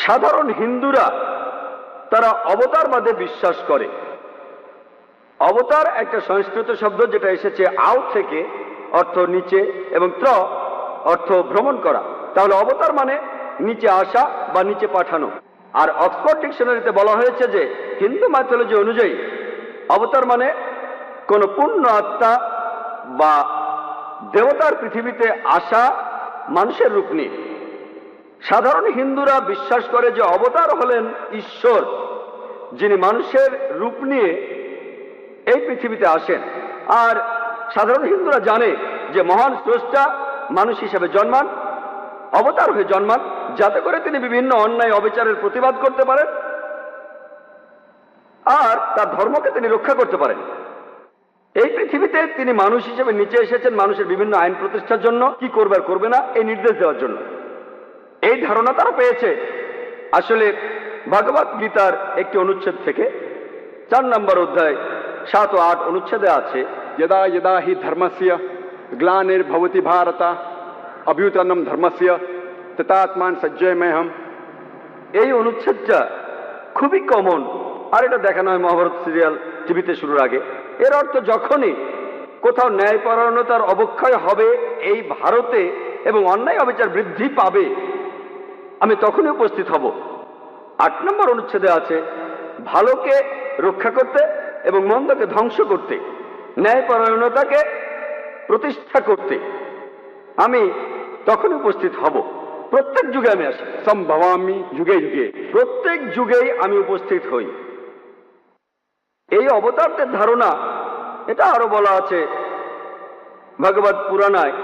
সাধারণ হিন্দুরা তারা অবতারবাদে বিশ্বাস করে। অবতার একটা সংস্কৃত শব্দ যেটা এসেছে আউ থেকে, অর্থ নিচে, এবং ত্র অর্থ ভ্রমণ করা। তাহলে অবতার মানে নিচে আসা বা নিচে পাঠানো। আর অক্সফোর্ড ডিকশনারিতে বলা হয়েছে যে হিন্দু মাইথোলজি অনুযায়ী অবতার মানে কোন পূর্ণ আত্মা বা দেবতার পৃথিবীতে আসা মানুষের রূপ নিয়ে। সাধারণ হিন্দুরা বিশ্বাস করে যে অবতার হলেন ঈশ্বর, যিনি মানুষের রূপ নিয়ে এই পৃথিবীতে আসেন। আর সাধারণ হিন্দুরা জানে যে মহান স্রষ্টা মানুষ হিসেবে জন্মান, অবতার হয়ে জন্মান, যাতে করে তিনি বিভিন্ন অন্যায় অবিচারের প্রতিবাদ করতে পারেন আর তার ধর্মকে তিনি রক্ষা করতে পারেন। এই পৃথিবীতে তিনি মানুষ হিসেবে নিচে এসেছেন মানুষের বিভিন্ন আইন প্রতিষ্ঠার জন্য, কি করবে আর করবে না এই নির্দেশ দেওয়ার জন্য। এই ধারণা তারা পেয়েছে আসলে ভগবত গীতার একটি অনুচ্ছেদ থেকে। 4 নম্বর অধ্যায় 7 ও 8 অনুচ্ছেদে আছে, यदा यदा हि धर्मस्य ग्लानिर्भवति भारत अभ्युत्थानं धर्मस्य तदात्मान सज्जयमेहम। এই অনুচ্ছেদটা খুবই কমন, আর এটা দেখানো হয় মহাভারত সিরিয়াল টিভিতে শুরুর আগে। এর অর্থ যখনই কোথাও ন্যায়পরায়ণতার অবক্ষয় হবে এই ভারতে এবং অন্যায় অবিচার বৃদ্ধি পাবে, আমি তখনই উপস্থিত হব। 8 নম্বর অনুচ্ছেদে আছে, ভালোকে রক্ষা করতে এবং মন্দকে ধ্বংস করতে, ন্যায়পরায়ণতাকে প্রতিষ্ঠা করতে আমি তখনই উপস্থিত হব। প্রত্যেক যুগে আমি আসি, संभवामि युगे युगे। প্রত্যেক যুগেই আমি উপস্থিত হই। এই অবতারদের ধারণা এটা আরো বলা আছে ভগবত পুরাণায়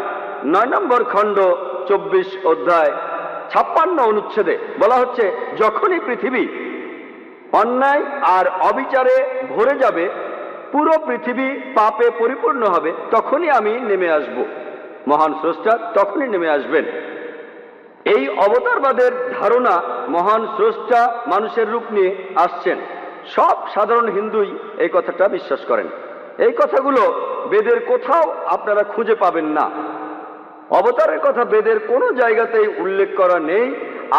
9 নম্বর খণ্ড 24 অধ্যায় 56 অনুচ্ছেদে বলা হচ্ছে, যখনই পৃথিবী অন্যায় আর অবিচারে ভরে যাবে, পুরো পৃথিবী পাপে পরিপূর্ণ হবে, তখনই আমি নেমে আসব। মহান স্রষ্টা তখনই নেমে আসবেন। এই অবতারবাদের ধারণা মহান স্রষ্টা মানুষের রূপ নিয়ে আসছেন। সব সাধারণ হিন্দুই এই কথাটা বিশ্বাস করেন। এই কথাগুলো বেদের কোথাও আপনারা খুঁজে পাবেন না। অবতারের কথা বেদের কোনো জায়গাতেই উল্লেখ করা নেই।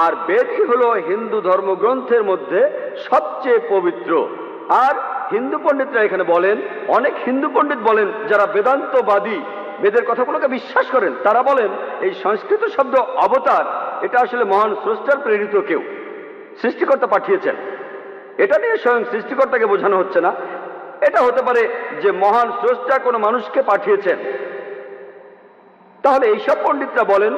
আর বেদই হলো হিন্দু ধর্মগ্রন্থের মধ্যে সবচেয়ে পবিত্র। আর হিন্দু পণ্ডিতরা এখানে বলেন, অনেক হিন্দু পণ্ডিত বলেন যারা বেদান্তবাদী, বেদের কথাগুলোকে বিশ্বাস করেন, তারা বলেন এই সংস্কৃত শব্দ অবতার এটা আসলে মহান স্রষ্টার প্রেরিত কেউ, সৃষ্টিকর্তা পাঠিয়েছেন। এটা নিয়ে স্বয়ং সৃষ্টিকর্তাকে বোঝানো হচ্ছে না। এটা হতে পারে যে মহান স্রষ্টা কোনো মানুষকে পাঠিয়েছেন। তাহলে এইসব পণ্ডিতরা বলেন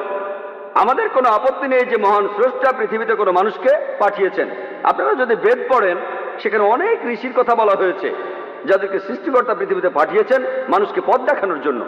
আমাদের কোনো আপত্তি নেই যে মহান স্রষ্টা পৃথিবীতে কোনো মানুষকে পাঠিয়েছেন। আপনারা যদি বেদ পড়েন, সেখানে অনেক ঋষির কথা বলা হয়েছে যাদেরকে সৃষ্টিকর্তা পৃথিবীতে পাঠিয়েছেন মানুষকে পথ দেখানোর জন্য।